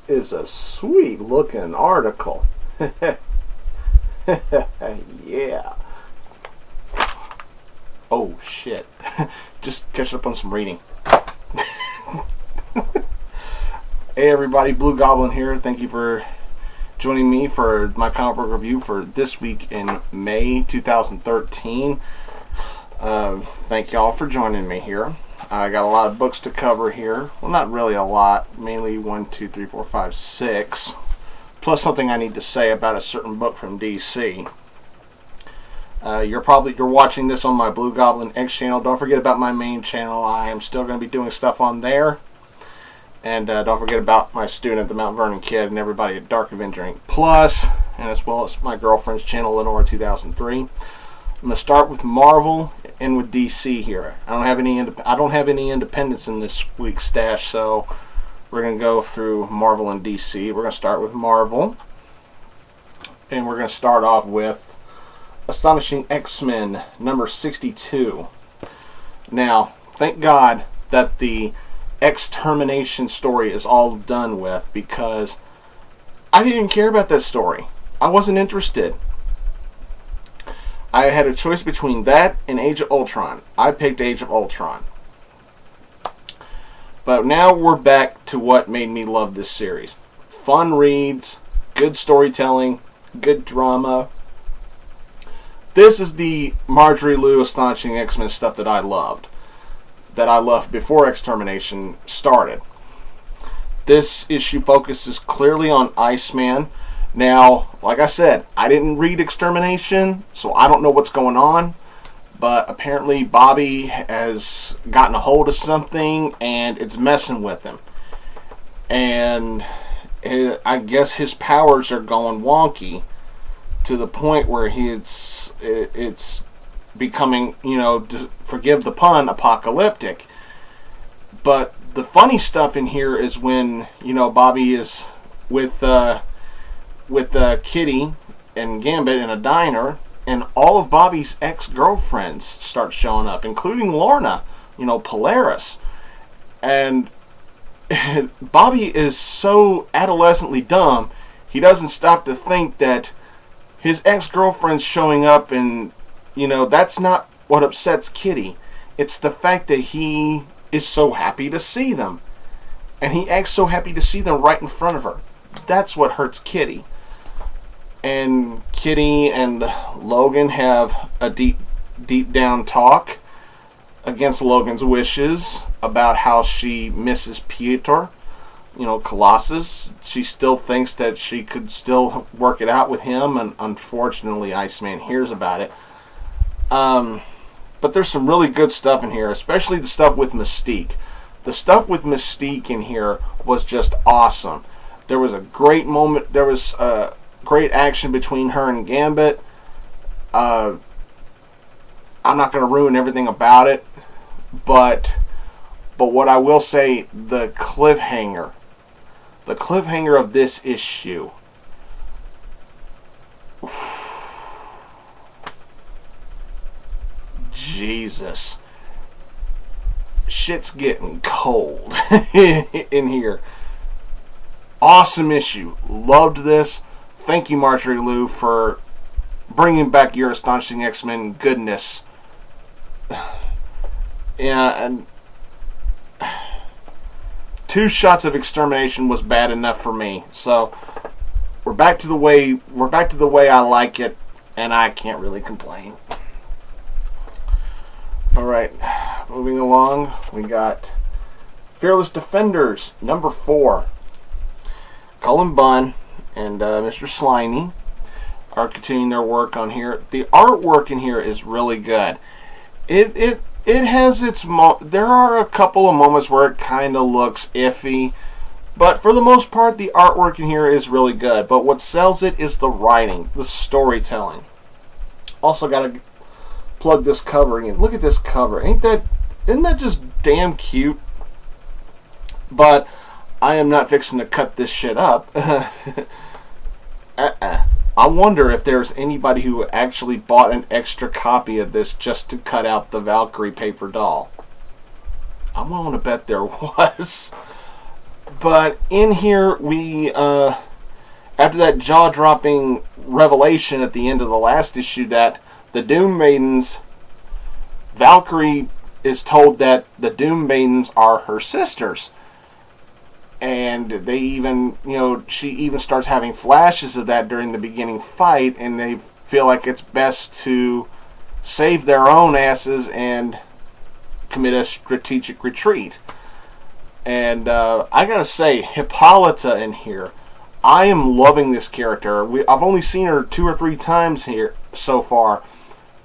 Is a sweet looking article. Yeah. Oh shit. Just catching up on some reading. Hey everybody, Blugoblin here. Thank you for joining me for my comic book review for this week in May 2013. Thank y'all for joining me here. I got a lot of books to cover here. Well, not really a lot. Mainly 1, 2, 3, 4, 5, 6. Plus something I need to say about a certain book from DC. You're watching this on my blugoblinX channel. Don't forget about my main channel. I am still going to be doing stuff on there. And don't forget about my student, TheMtVernonKid, and everybody at Dark Avenger Inc. Plus, and as well as my girlfriend's channel, Lenora2003. I'm going to start with Marvel and with DC here. I don't have any independents in this week's stash, so we're going to go through Marvel and DC. We're going to start with Marvel, and we're going to start off with Astonishing X-Men number 62. Now, thank God that the X-Termination story is all done with, because I didn't care about that story. I wasn't interested. I had a choice between that and Age of Ultron. I picked Age of Ultron. But now we're back to what made me love this series. Fun reads, good storytelling, good drama. This is the Marjorie Liu Astonishing X-Men stuff that I loved. That I loved before X-Termination started. This issue focuses clearly on Iceman. Now, like I said, I didn't read Extermination, so I don't know what's going on. But apparently Bobby has gotten a hold of something and it's messing with him. And I guess his powers are going wonky to the point where it's becoming, forgive the pun, apocalyptic. But the funny stuff in here is when, Bobby is with Kitty and Gambit in a diner, and all of Bobby's ex-girlfriends start showing up, including Lorna, Polaris. And Bobby is so adolescently dumb, he doesn't stop to think that his ex-girlfriend's showing up, and, that's not what upsets Kitty. It's the fact that he is so happy to see them. And he acts so happy to see them right in front of her. That's what hurts Kitty. And Kitty and Logan have a deep down talk against Logan's wishes about how she misses Piotr, Colossus. She still thinks that she could still work it out with him, and unfortunately Iceman hears about it. But there's some really good stuff in here, especially the stuff with Mystique. The stuff with Mystique in here was just awesome. There was a great moment. There was great action between her and Gambit. I'm not going to ruin everything about it, but what I will say, the cliffhanger of this issue, Jesus, shit's getting cold in here. Awesome issue. Loved this. Thank you, Marjorie Liu, for bringing back your Astonishing X-Men goodness yeah, and 2 shots of extermination was bad enough for me. So we're back to the way I like it, and I can't really complain. All right, moving along, we got Fearless Defenders number 4. Cullen Bunn and Mr. Slimy are continuing their work on here. The artwork in here is really good. It has its there are a couple of moments where it kind of looks iffy, but for the most part the artwork in here is really good. But what sells it is the writing, the storytelling. Also got to plug this cover in. Look at this cover. Isn't that just damn cute? But I am not fixing to cut this shit up. I wonder if there's anybody who actually bought an extra copy of this just to cut out the Valkyrie paper doll. I'm willing to bet there was. But in here, we, after that jaw-dropping revelation at the end of the last issue that the Doom Maidens, Valkyrie is told that the Doom Maidens are her sisters. And they even, she even starts having flashes of that during the beginning fight, and they feel like it's best to save their own asses and commit a strategic retreat. And I gotta say, Hippolyta in here, I am loving this character. I've only seen her 2 or 3 times here so far,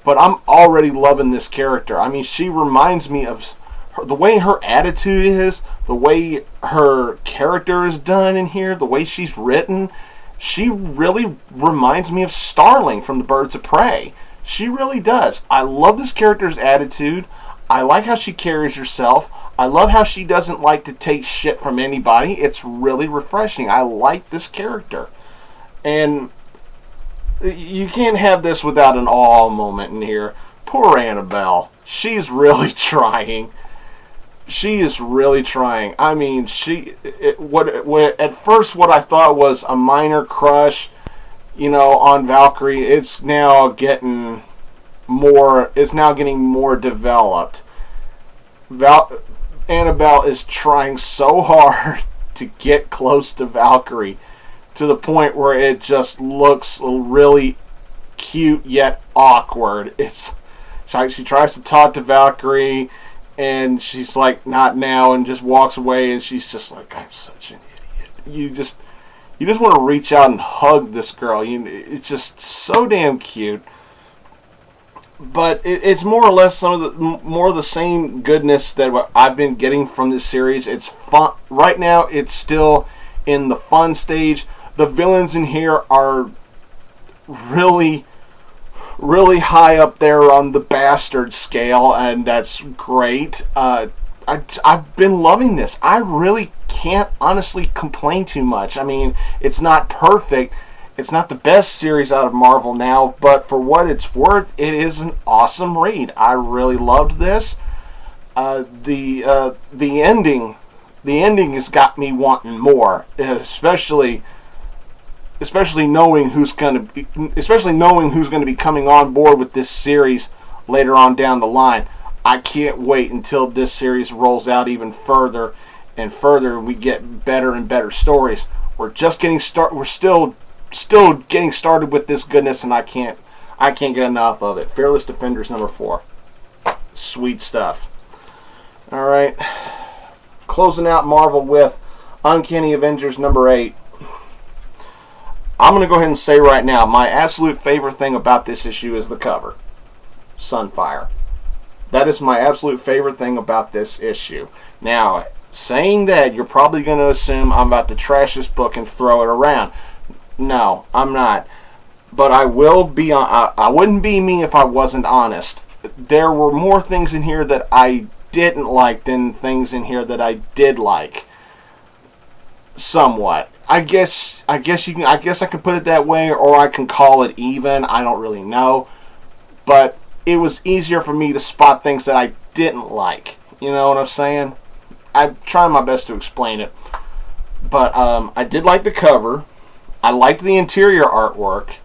but I'm already loving this character. I mean, she reminds me of the way her attitude is, the way her character is done in here, the way she's written. She really reminds me of Starling from the Birds of Prey. She really does. I love this character's attitude. I like how she carries herself. I love how she doesn't like to take shit from anybody. It's really refreshing. I like this character. And you can't have this without an awe moment in here. Poor Annabelle. She's really trying. She is really trying. I mean, at first what I thought was a minor crush, on Valkyrie, it's now getting more developed. Annabelle is trying so hard to get close to Valkyrie to the point where it just looks really cute yet awkward. She tries to talk to Valkyrie, and she's like, not now, and just walks away, and she's just like, I'm such an idiot. You just want to reach out and hug this girl. It's just so damn cute. But it's more or less more of the same goodness that I've been getting from this series. It's fun. Right now, it's still in the fun stage. The villains in here are really, really high up there on the bastard scale, and that's great. I've been loving this. I really can't honestly complain too much. I mean, it's not perfect. It's not the best series out of Marvel now, but for what it's worth, it is an awesome read. I really loved this. The ending has got me wanting more, especially knowing who's going to be coming on board with this series later on down the line. I can't wait until this series rolls out even further and further, and we get better and better stories. We're just getting started. We're still getting started with this goodness, and I can't get enough of it. Fearless Defenders number 4. Sweet stuff. All right. Closing out Marvel with Uncanny Avengers number 8. I'm going to go ahead and say right now, my absolute favorite thing about this issue is the cover. Sunfire. That is my absolute favorite thing about this issue. Now, saying that, you're probably going to assume I'm about to trash this book and throw it around. No, I'm not. But I will be I wouldn't be me if I wasn't honest. There were more things in here that I didn't like than things in here that I did like. Somewhat. I guess I can put it that way, or I can call it even. I don't really know. But it was easier for me to spot things that I didn't like. You know what I'm saying? I'm trying my best to explain it. But I did like the cover. I liked the interior artwork.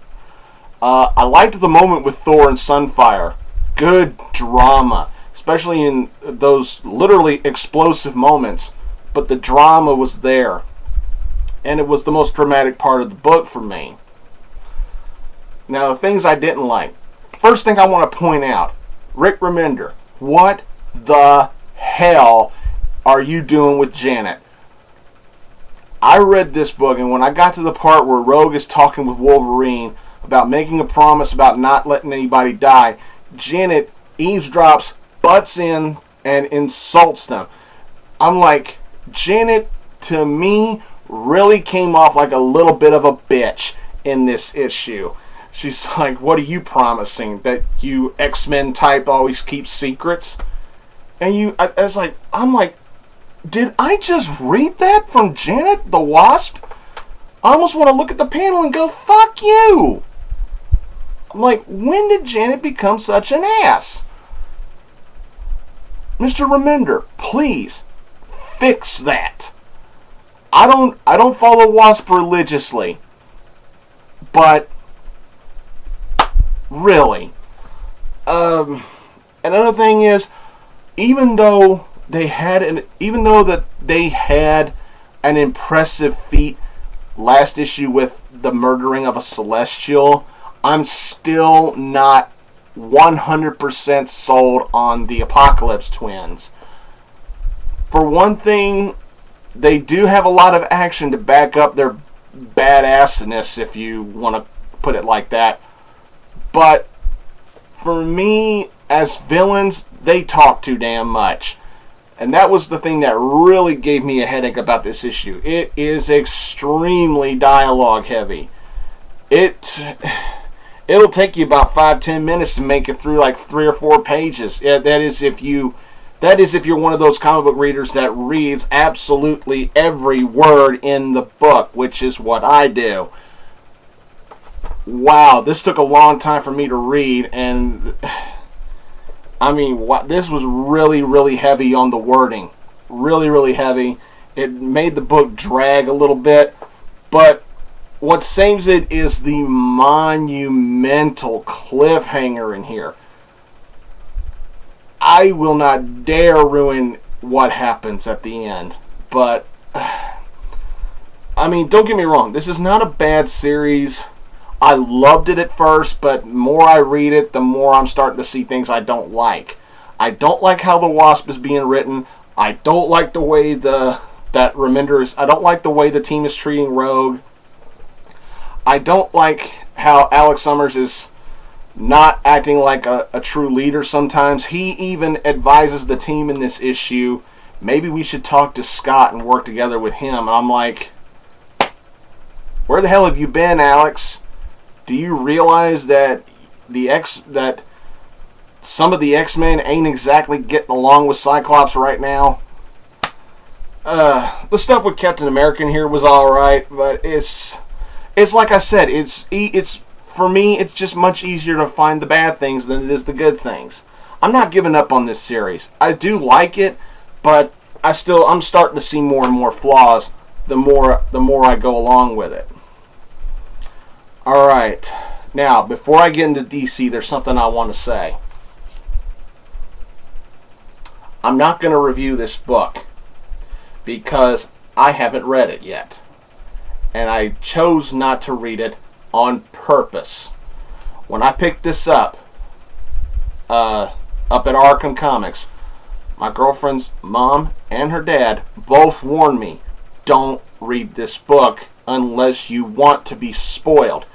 I liked the moment with Thor and Sunfire. good drama, especially in those literally explosive moments. But the drama was there, and it was the most dramatic part of the book for me. Now, the things I didn't like. First thing I want to point out, Rick Remender, what the hell are you doing with Janet? I read this book, and when I got to the part where Rogue is talking with Wolverine about making a promise about not letting anybody die, Janet eavesdrops, butts in, and insults them. I'm like, Janet, to me, really came off like a little bit of a bitch in this issue. She's like, what are you promising? That you X-Men type always keep secrets? And I'm like, did I just read that from Janet the Wasp? I almost want to look at the panel and go, fuck you! I'm like, when did Janet become such an ass? Mr. Remender, please, fix that. I don't follow Wasp religiously, but really. Another thing is, even though they had an impressive feat last issue with the murdering of a Celestial, I'm still not 100% sold on the Apocalypse Twins. For one thing, they do have a lot of action to back up their badassness, if you want to put it like that. But for me, as villains, they talk too damn much. And that was the thing that really gave me a headache about this issue. It is extremely dialogue heavy. It'll take you about 5-10 minutes to make it through like 3 or 4 pages. Yeah, that is if you're one of those comic book readers that reads absolutely every word in the book, which is what I do. Wow, this took a long time for me to read, and I mean, this was really, really heavy on the wording. Really, really heavy. It made the book drag a little bit, but what saves it is the monumental cliffhanger in here. I will not dare ruin what happens at the end, but I mean, don't get me wrong, this is not a bad series. I loved it at first, but the more I read it, the more I'm starting to see things I don't like. I don't like how the Wasp is being written. I don't like the way I don't like the way the team is treating Rogue. I don't like how Alex Summers is not acting like a true leader sometimes. He even advises the team in this issue, maybe we should talk to Scott and work together with him. And I'm like, where the hell have you been, Alex? Do you realize that that some of the X-Men ain't exactly getting along with Cyclops right now? The stuff with Captain America in here was alright, but it's like I said, it's for me, it's just much easier to find the bad things than it is the good things. I'm not giving up on this series. I do like it, but I'm starting to see more and more flaws the more I go along with it. Alright, now, before I get into DC, there's something I want to say. I'm not going to review this book because I haven't read it yet. And I chose not to read it on purpose. When I picked this up at Arkham Comics, my girlfriend's mom and her dad both warned me, don't read this book unless you want to be spoiled.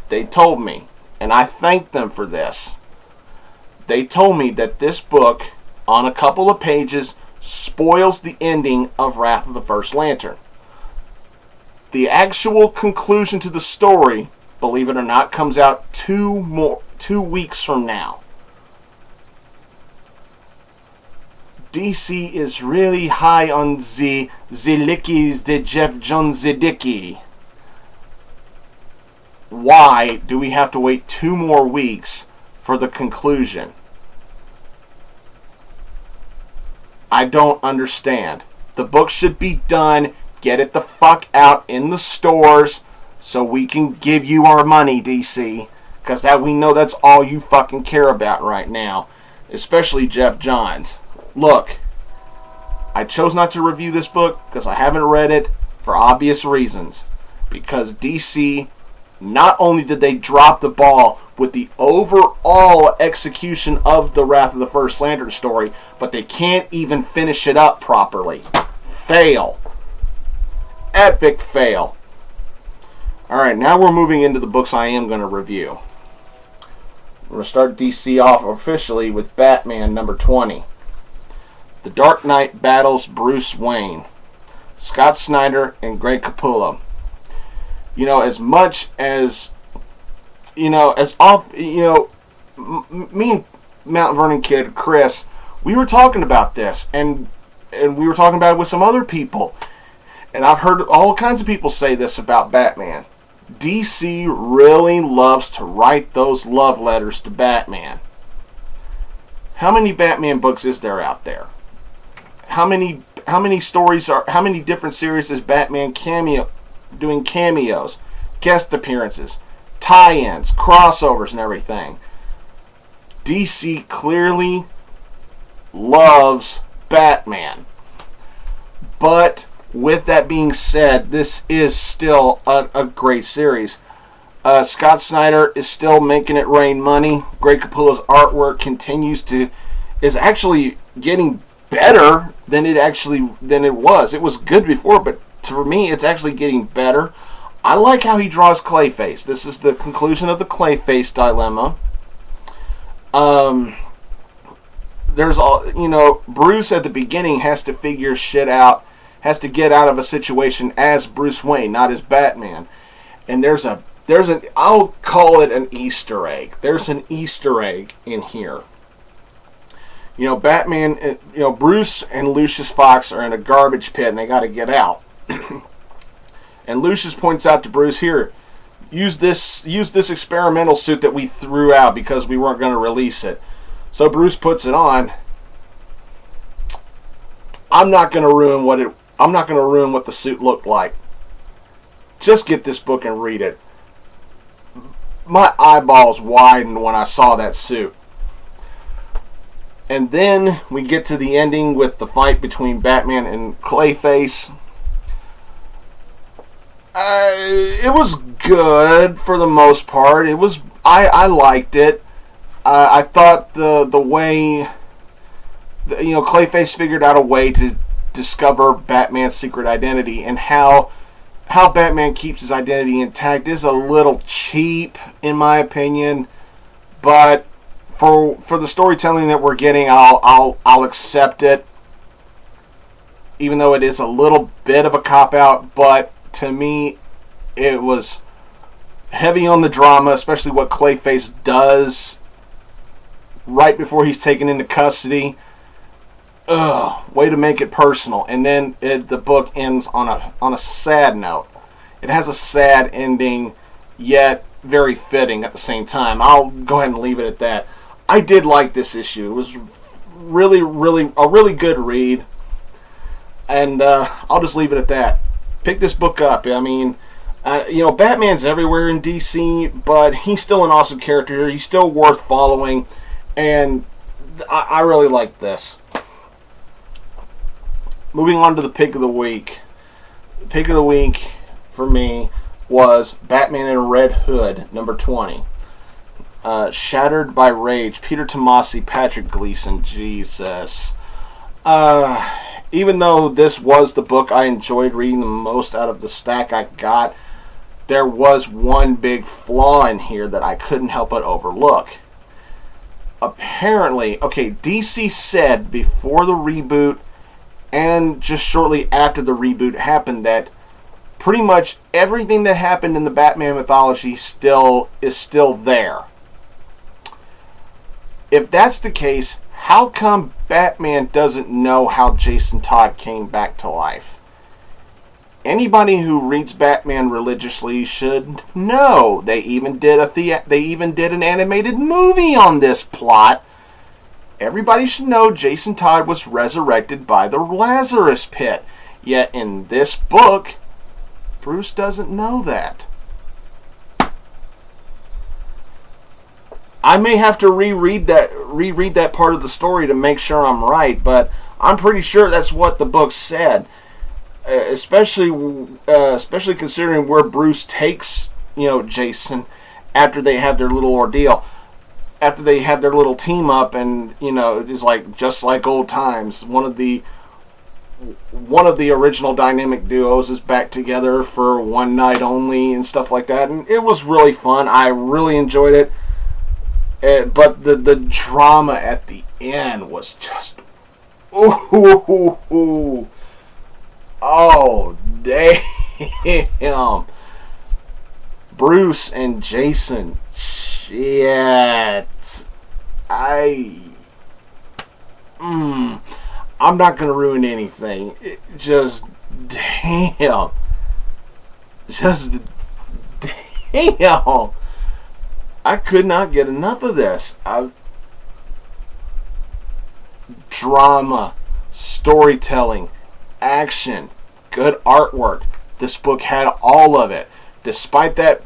They told me, and I thank them for this. They told me that this book, on a couple of pages, spoils the ending of Wrath of the First Lantern. The actual conclusion to the story, believe it or not, comes out 2 weeks from now. DC is really high on the Zidickies, the Jeff Jones Zidicki. Why do we have to wait 2 more weeks for the conclusion? I don't understand. The book should be done. Get it the fuck out in the stores so we can give you our money, DC. Because that we know that's all you fucking care about right now. Especially Jeff Johns. Look, I chose not to review this book because I haven't read it for obvious reasons. Because DC, not only did they drop the ball with the overall execution of the Wrath of the First Lantern story, but they can't even finish it up properly. Fail. Epic fail. Alright, now we're moving into the books I am going to review. We're going to start DC off officially with Batman number 20. The Dark Knight battles Bruce Wayne. Scott Snyder and Greg Capullo. You know, as much as, you know, as off, you know, me and TheMtVernonKid, Chris, we were talking about this, and we were talking about it with some other people. And I've heard all kinds of people say this about Batman. DC really loves to write those love letters to Batman. How many Batman books is there out there? How many stories are, how many different series is Batman doing cameos, guest appearances, tie-ins, crossovers and everything? DC clearly loves Batman. But with that being said, this is still a great series. Scott Snyder is still making it rain money. Greg Capullo's artwork is actually getting better than it was. It was good before, but for me, it's actually getting better. I like how he draws Clayface. This is the conclusion of the Clayface dilemma. There's all, you know, Bruce at the beginning has to figure shit out. Has to get out of a situation as Bruce Wayne, not as Batman. And there's an I'll call it an Easter egg. There's an Easter egg in here. You know, Batman, you know, Bruce and Lucius Fox are in a garbage pit and they got to get out. And Lucius points out to Bruce, here, use this experimental suit that we threw out because we weren't going to release it. So Bruce puts it on. I'm not going to ruin what the suit looked like. Just get this book and read it. My eyeballs widened when I saw that suit. And then we get to the ending with the fight between Batman and Clayface. It was good for the most part. I liked it. I thought the way, you know, Clayface figured out a way to discover Batman's secret identity, and how Batman keeps his identity intact is a little cheap in my opinion, but for the storytelling that we're getting, I'll accept it, even though it is a little bit of a cop-out. But to me, it was heavy on the drama, especially what Clayface does right before he's taken into custody. Way to make it personal. And then the book ends on a sad note. It has a sad ending, yet very fitting at the same time. I'll go ahead and leave it at that. I did like this issue. It was really a really good read. And I'll just leave it at that. Pick this book up. I mean, you know, Batman's everywhere in DC, but he's still an awesome character. He's still worth following. And I really like this. Moving on to the pick of the week. The pick of the week for me was Batman in Red Hood, number 20. Shattered by Rage, Peter Tomasi, Patrick Gleason. Jesus. Even though this was the book I enjoyed reading the most out of the stack I got, there was one big flaw in here that I couldn't help but overlook. Apparently, okay, DC said before the reboot and just shortly after the reboot happened that pretty much everything that happened in the Batman mythology is still there. If that's the case, how come Batman doesn't know how Jason Todd came back to life? Anybody who reads Batman religiously should know. They even did an animated movie on this plot. Everybody should know Jason Todd was resurrected by the Lazarus Pit. Yet in this book, Bruce doesn't know that. I may have to reread that part of the story to make sure I'm right, but I'm pretty sure that's what the book said. Especially considering where Bruce takes, Jason after they have their little ordeal, after they have their little team up, and it's like just like old times. One of the original dynamic duos is back together for one night only and stuff like that, and it was really fun. I really enjoyed it. But the drama at the end was just, ooh, oh damn, Bruce and Jason, shit, I'm not gonna ruin anything. Just damn. I could not get enough of this. Drama, storytelling, action, good artwork. This book had all of it. Despite that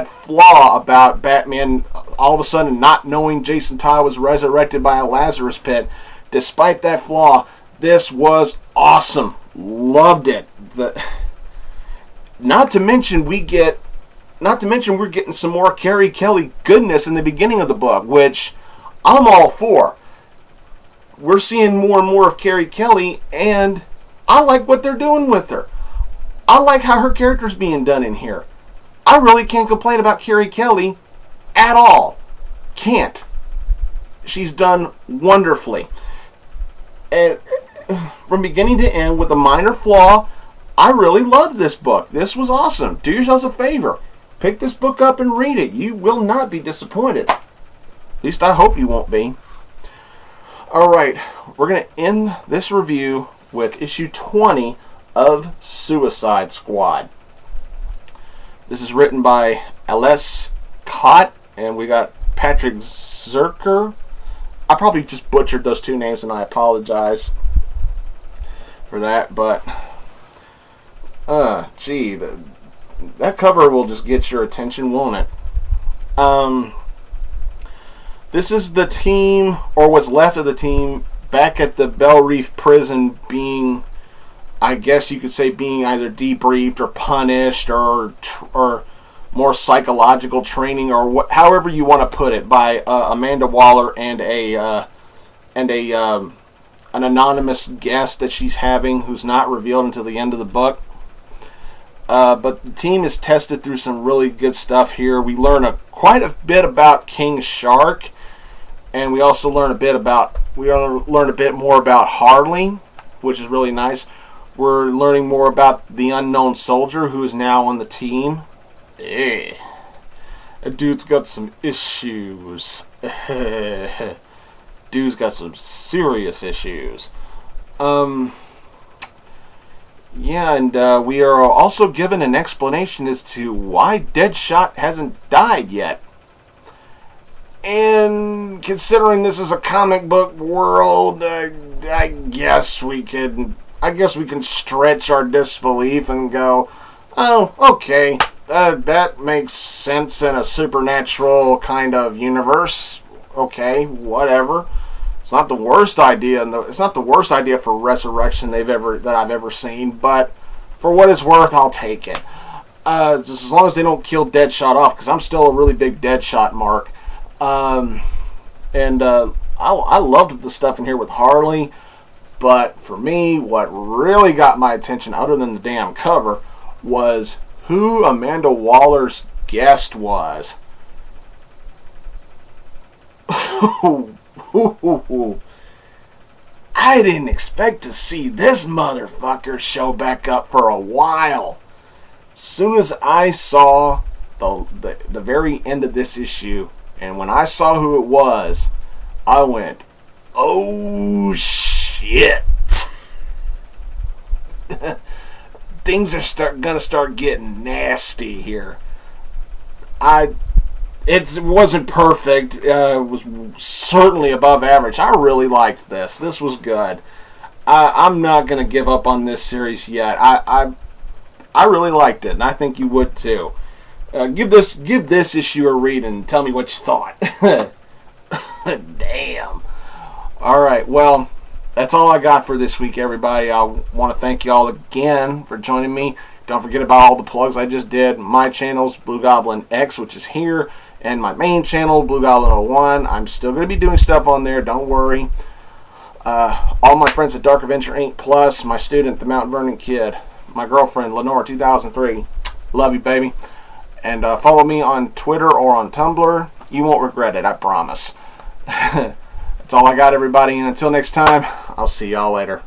flaw about Batman all of a sudden not knowing Jason Todd was resurrected by a Lazarus pit, despite that flaw, this was awesome. Loved it. Not to mention we're getting some more Carrie Kelly goodness in the beginning of the book, which I'm all for. We're seeing more and more of Carrie Kelly, and I like what they're doing with her. I like how her character's being done in here. I really can't complain about Carrie Kelly at all. Can't. She's done wonderfully. And from beginning to end, with a minor flaw, I really loved this book. This was awesome. Do yourselves a favor. Pick this book up and read it. You will not be disappointed. At least I hope you won't be. Alright, we're going to end this review with issue 20 of Suicide Squad. This is written by L.S. Cott, and we got Patrick Zerker. I probably just butchered those two names, and I apologize for that, but that cover will just get your attention, won't it? This is the team, or what's left of the team, back at the Bell Reef prison being, I guess you could say, being either debriefed or punished or more psychological training, or however you want to put it, by Amanda Waller and an anonymous guest that she's having, who's not revealed until the end of the book. But the team is tested through some really good stuff here. We learn quite a bit about King Shark, and we also learn a bit more about Harley, which is really nice. We're learning more about the unknown soldier who is now on the team. That dude's got some issues. Dude's got some serious issues. Yeah, and we are also given an explanation as to why Deadshot hasn't died yet. And considering this is a comic book world, I guess we can stretch our disbelief and go, oh, okay, that makes sense in a supernatural kind of universe. Okay, whatever. It's not the worst idea, it's not the worst idea for resurrection that I've ever seen. But for what it's worth, I'll take it. Just as long as they don't kill Deadshot off, because I'm still a really big Deadshot mark. I loved the stuff in here with Harley, but for me, what really got my attention, other than the damn cover, was who Amanda Waller's guest was. I didn't expect to see this motherfucker show back up for a while. As soon as I saw the very end of this issue, and when I saw who it was, I went, oh shit. Things are gonna start getting nasty here. It wasn't perfect. It was certainly above average. I really liked this. This was good. I'm not going to give up on this series yet. I really liked it, and I think you would too. Give this issue a read and tell me what you thought. Damn. All right, well, that's all I got for this week, everybody. I want to thank you all again for joining me. Don't forget about all the plugs I just did. My channel's blugoblinX, which is here, and my main channel, Blugoblin01. I'm still going to be doing stuff on there, don't worry. All my friends at Dark Avenger Inc, plus my student, TheMtVernonKid, my girlfriend, Lenore, 2003. Love you, baby. And follow me on Twitter or on Tumblr. You won't regret it, I promise. That's all I got, everybody. And until next time, I'll see y'all later.